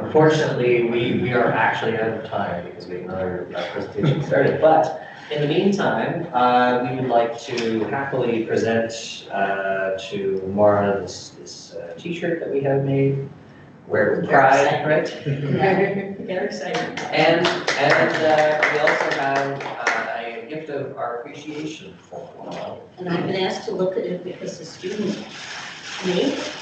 Unfortunately, we are actually out of time because we have another presentation started. But in the meantime, we would like to happily present to Maura this T-shirt that we have made. Wear it with pride, right? Very excited. And we also have a gift of our appreciation for And I've been asked to look at it because the student made it.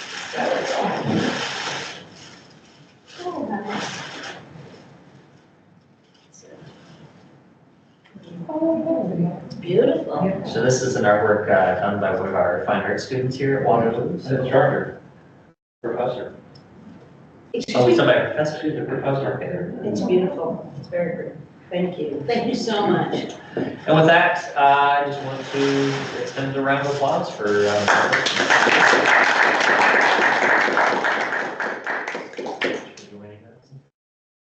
It's beautiful. So this is an artwork done by one of our fine art students here at Waterloo. Instructor, professor. Oh, somebody, that's the professor. It's beautiful. It's very good. Thank you. Thank you so much. And with that, I just want to extend a round of applause for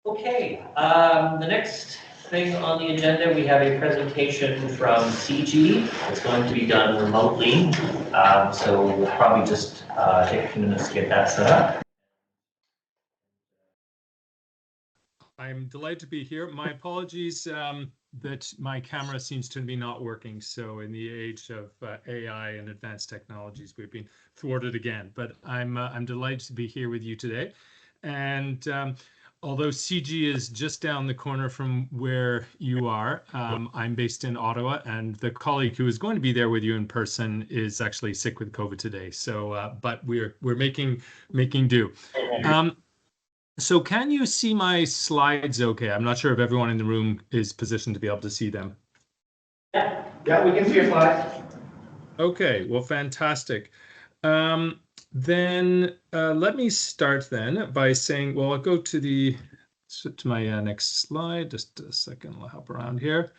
Okay, the next thing on the agenda, we have a presentation from CIGI. It's going to be done remotely, so we'll probably just take a few minutes to get that set up. I'm delighted to be here. My apologies that my camera seems to be not working. So in the age of AI and advanced technologies, we've been thwarted again. But I'm delighted to be here with you today. And although CIGI is just down the corner from where you are, I'm based in Ottawa, and the colleague who is going to be there with you in person is actually sick with COVID today. So, but we're making do. So can you see my slides okay? I'm not sure if everyone in the room is positioned to be able to see them. Yeah, we can see your slides. Okay, well, fantastic. Then let me start then by saying, well, I'll go to my next slide. Just a second, I'll hop around here.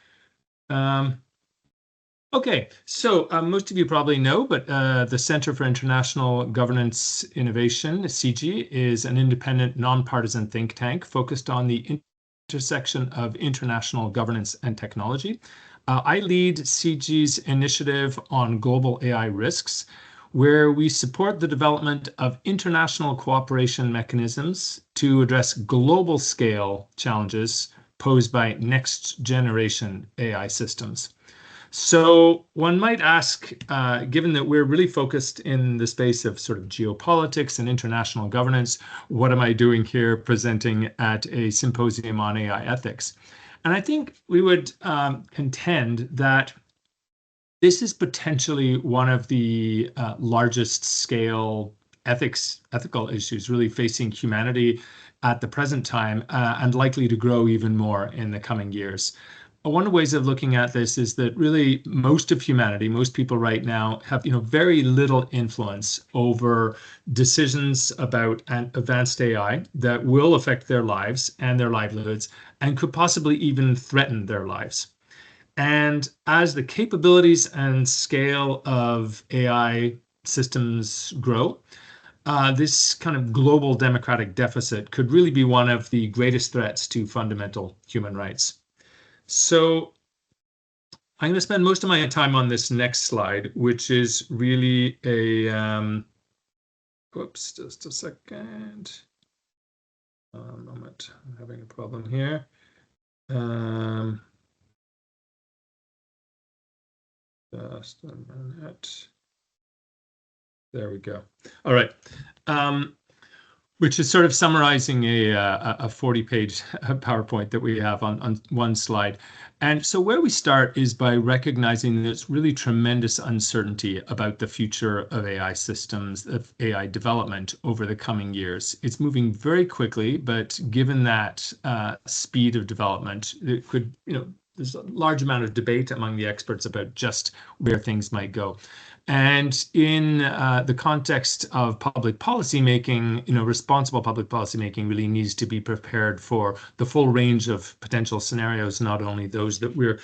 Okay, so most of you probably know, but the Center for International Governance Innovation, CIGI, is an independent, nonpartisan think tank focused on the intersection of international governance and technology. I lead CIGI's initiative on global AI risks, where we support the development of international cooperation mechanisms to address global scale challenges posed by next generation AI systems. So one might ask, given that we're really focused in the space of sort of geopolitics and international governance, what am I doing here presenting at a symposium on AI ethics? And I think we would contend that this is potentially one of the largest scale ethical issues really facing humanity at the present time and likely to grow even more in the coming years. One of the ways of looking at this is that really most of humanity, most people right now have very little influence over decisions about advanced AI that will affect their lives and their livelihoods and could possibly even threaten their lives. And as the capabilities and scale of AI systems grow, this kind of global democratic deficit could really be one of the greatest threats to fundamental human rights. So I'm going to spend most of my time on this next slide, which is really a, whoops, just a second. A moment, I'm having a problem here. Just a minute. There we go. All right. Which is sort of summarizing a 40-page PowerPoint that we have on one slide. And so where we start is by recognizing that there's really tremendous uncertainty about the future of AI systems, of AI development over the coming years. It's moving very quickly, but given that speed of development, it could, there's a large amount of debate among the experts about just where things might go. And in the context of public policy making, responsible public policy making really needs to be prepared for the full range of potential scenarios, not only those that we're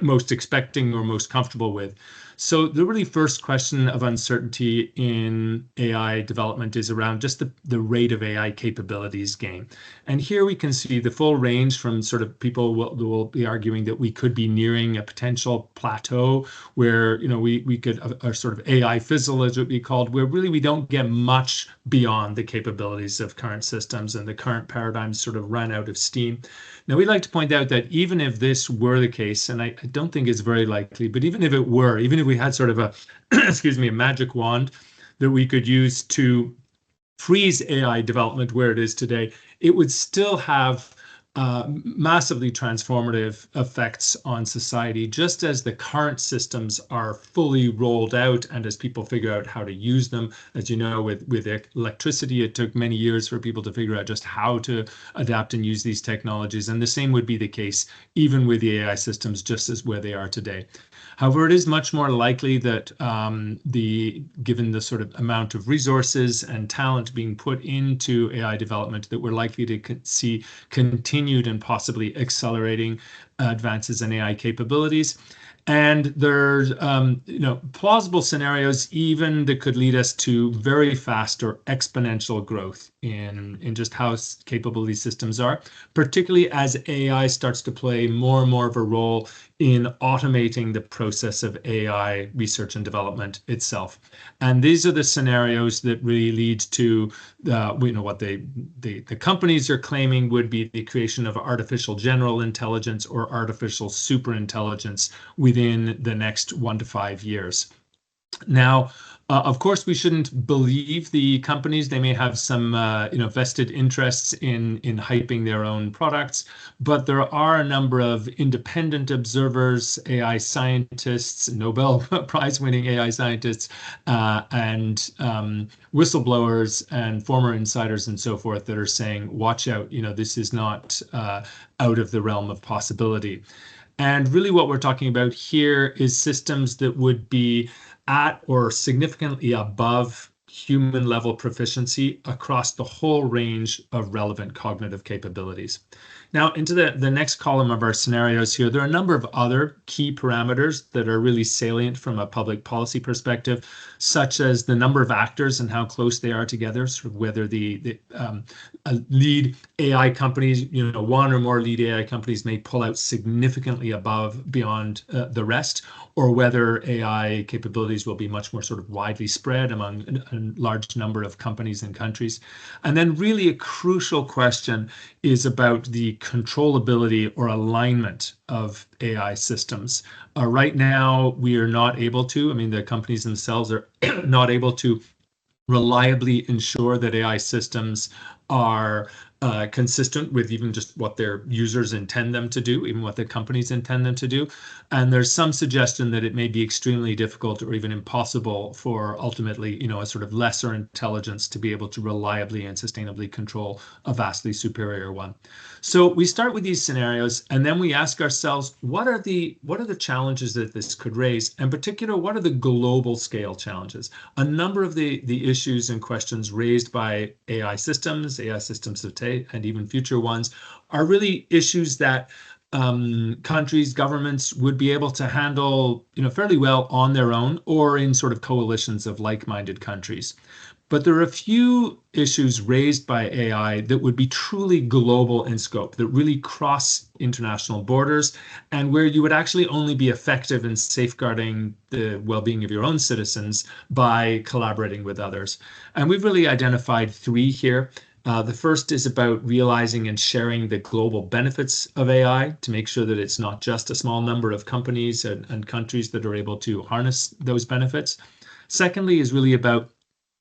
most expecting or most comfortable with. So the really first question of uncertainty in AI development is around just the rate of AI capabilities gain. And here we can see the full range from sort of people will be arguing that we could be nearing a potential plateau where, we could, a sort of AI fizzle, as it would be called, where really we don't get much beyond the capabilities of current systems and the current paradigms sort of run out of steam. Now, we'd like to point out that even if this were the case, and I don't think it's very likely, but even if it were, even if we had sort of a, excuse me, a magic wand that we could use to freeze AI development where it is today, it would still have massively transformative effects on society, just as the current systems are fully rolled out and as people figure out how to use them. As you know, with electricity, it took many years for people to figure out just how to adapt and use these technologies. And the same would be the case even with the AI systems, just as where they are today. However, it is much more likely that given the sort of amount of resources and talent being put into AI development, that we're likely to see continued and possibly accelerating advances in AI capabilities. And there's plausible scenarios even that could lead us to very fast or exponential growth in just how capable these systems are, particularly as AI starts to play more and more of a role in automating the process of AI research and development itself. And these are the scenarios that really lead to what the companies are claiming would be the creation of artificial general intelligence or artificial superintelligence within the next 1 to 5 years. Now, of course, we shouldn't believe the companies. They may have some vested interests in hyping their own products, but there are a number of independent observers, AI scientists, Nobel Prize-winning AI scientists, and whistleblowers and former insiders and so forth that are saying, watch out, this is not out of the realm of possibility. And really what we're talking about here is systems that would be at or significantly above human level proficiency across the whole range of relevant cognitive capabilities. Now, into the next column of our scenarios here, there are a number of other key parameters that are really salient from a public policy perspective, such as the number of actors and how close they are together, sort of whether the lead AI companies, one or more lead AI companies may pull out significantly beyond the rest, or whether AI capabilities will be much more sort of widely spread among a large number of companies and countries. And then really a crucial question is about the controllability or alignment of AI systems. Right now, we are not able to, the companies themselves are not able to reliably ensure that AI systems are consistent with even just what their users intend them to do, even what the companies intend them to do. And there's some suggestion that it may be extremely difficult or even impossible for ultimately, a sort of lesser intelligence to be able to reliably and sustainably control a vastly superior one. So we start with these scenarios, and then we ask ourselves, what are the challenges that this could raise? In particular, what are the global scale challenges? A number of the issues and questions raised by AI systems of today, and even future ones, are really issues that countries, governments would be able to handle, fairly well on their own or in sort of coalitions of like-minded countries. But there are a few issues raised by AI that would be truly global in scope, that really cross international borders, and where you would actually only be effective in safeguarding the well-being of your own citizens by collaborating with others. And we've really identified 3 here. The first is about realizing and sharing the global benefits of AI to make sure that it's not just a small number of companies and countries that are able to harness those benefits. Secondly is really about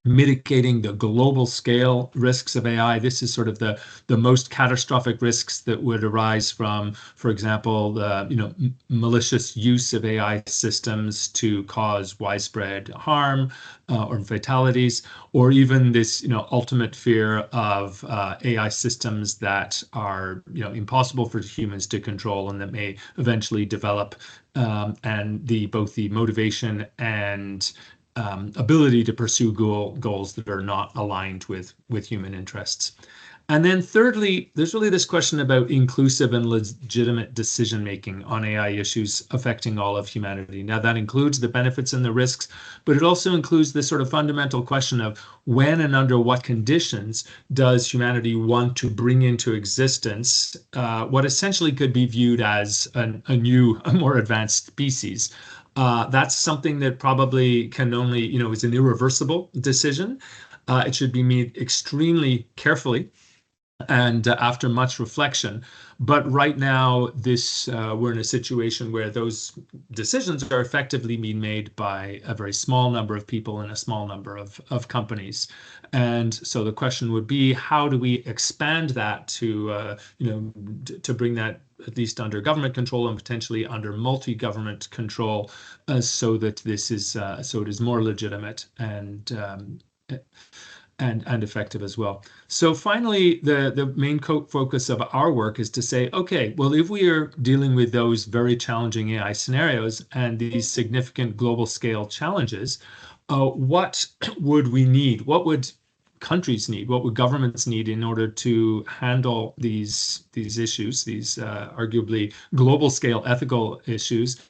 mitigating the global scale risks of AI. This is sort of the most catastrophic risks that would arise from, for example, the malicious use of AI systems to cause widespread harm or fatalities, or even this ultimate fear of AI systems that are impossible for humans to control and that may eventually develop and both the motivation and ability to pursue goals that are not aligned with human interests. And then thirdly, there's really this question about inclusive and legitimate decision-making on AI issues affecting all of humanity. Now, that includes the benefits and the risks, but it also includes this sort of fundamental question of when and under what conditions does humanity want to bring into existence what essentially could be viewed as a new, a more advanced species. That's something that probably can only, is an irreversible decision. It should be made extremely carefully and after much reflection. But right now, we're in a situation where those decisions are effectively being made by a very small number of people and a small number of companies. And so the question would be, how do we expand that to bring that at least under government control and potentially under multi-government control, so that this is so it is more legitimate and effective as well. So finally, the main focus of our work is to say, okay, well, if we are dealing with those very challenging AI scenarios and these significant global scale challenges, what would we need? What would countries need? What would governments need in order to handle these issues, these arguably global scale ethical issues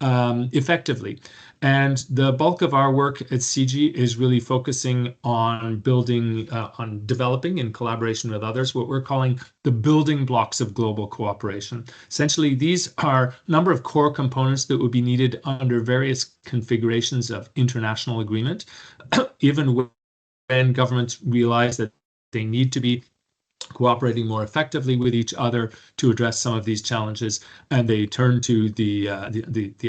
effectively? And the bulk of our work at CIGI is really focusing on on developing in collaboration with others, what we're calling the building blocks of global cooperation. Essentially, these are a number of core components that would be needed under various configurations of international agreement, even when governments realize that they need to be cooperating more effectively with each other to address some of these challenges, and they turn to the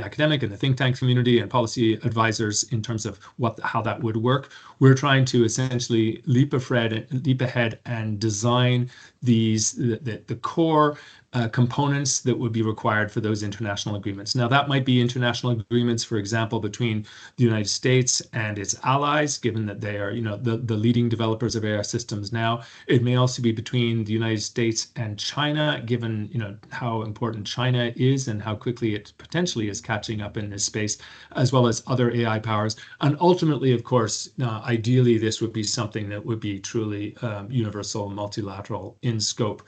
academic and the think tank community and policy advisors in terms of how that would work. We're trying to essentially leap ahead and design the core components that would be required for those international agreements. Now, that might be international agreements, for example, between the United States and its allies, given that they are, the leading developers of AI systems now. It may also be between the United States and China, given, how important China is and how quickly it potentially is catching up in this space, as well as other AI powers. And ultimately, of course, ideally, this would be something that would be truly universal, multilateral in scope.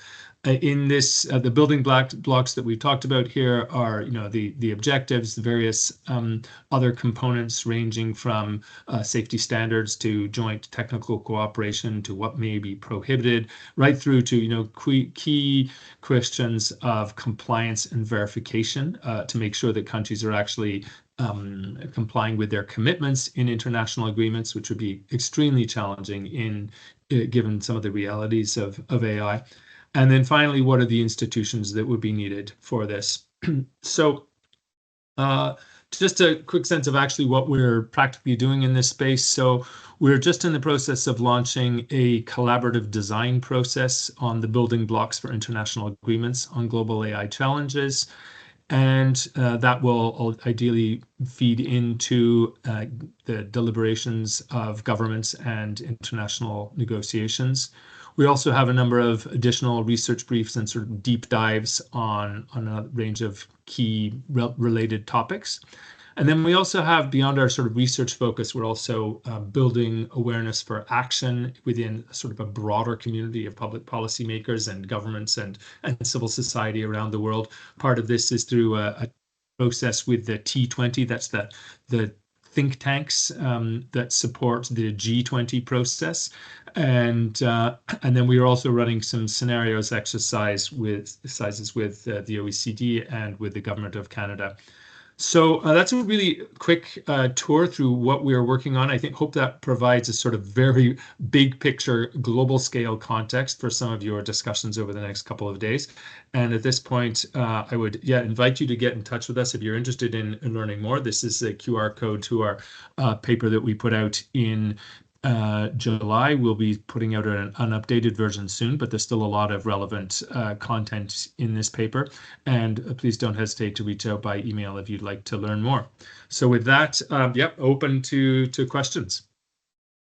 In this, the building blocks that we've talked about here are, the objectives, the various other components ranging from safety standards to joint technical cooperation to what may be prohibited, right through to, key questions of compliance and verification to make sure that countries are actually complying with their commitments in international agreements, which would be extremely challenging given some of the realities of AI. And then finally, what are the institutions that would be needed for this? So just a quick sense of actually what we're practically doing in this space. So we're just in the process of launching a collaborative design process on the building blocks for international agreements on global AI challenges. And that will ideally feed into the deliberations of governments and international negotiations. We also have a number of additional research briefs and sort of deep dives on a range of key related topics. And then we also have, beyond our sort of research focus, we're also building awareness for action within sort of a broader community of public policymakers and governments and civil society around the world. Part of this is through a process with the T20, that's the think tanks that support the G20 process. And then we are also running some scenarios exercises with the OECD and with the Government of Canada. So that's a really quick tour through what we are working on. I hope that provides a sort of very big picture, global scale context for some of your discussions over the next couple of days. And at this point, I would invite you to get in touch with us if you're interested in learning more. This is a QR code to our paper that we put out in July. We'll be putting out an updated version soon, but there's still a lot of relevant content in this paper. And please don't hesitate to reach out by email if you'd like to learn more. So with that, open to questions.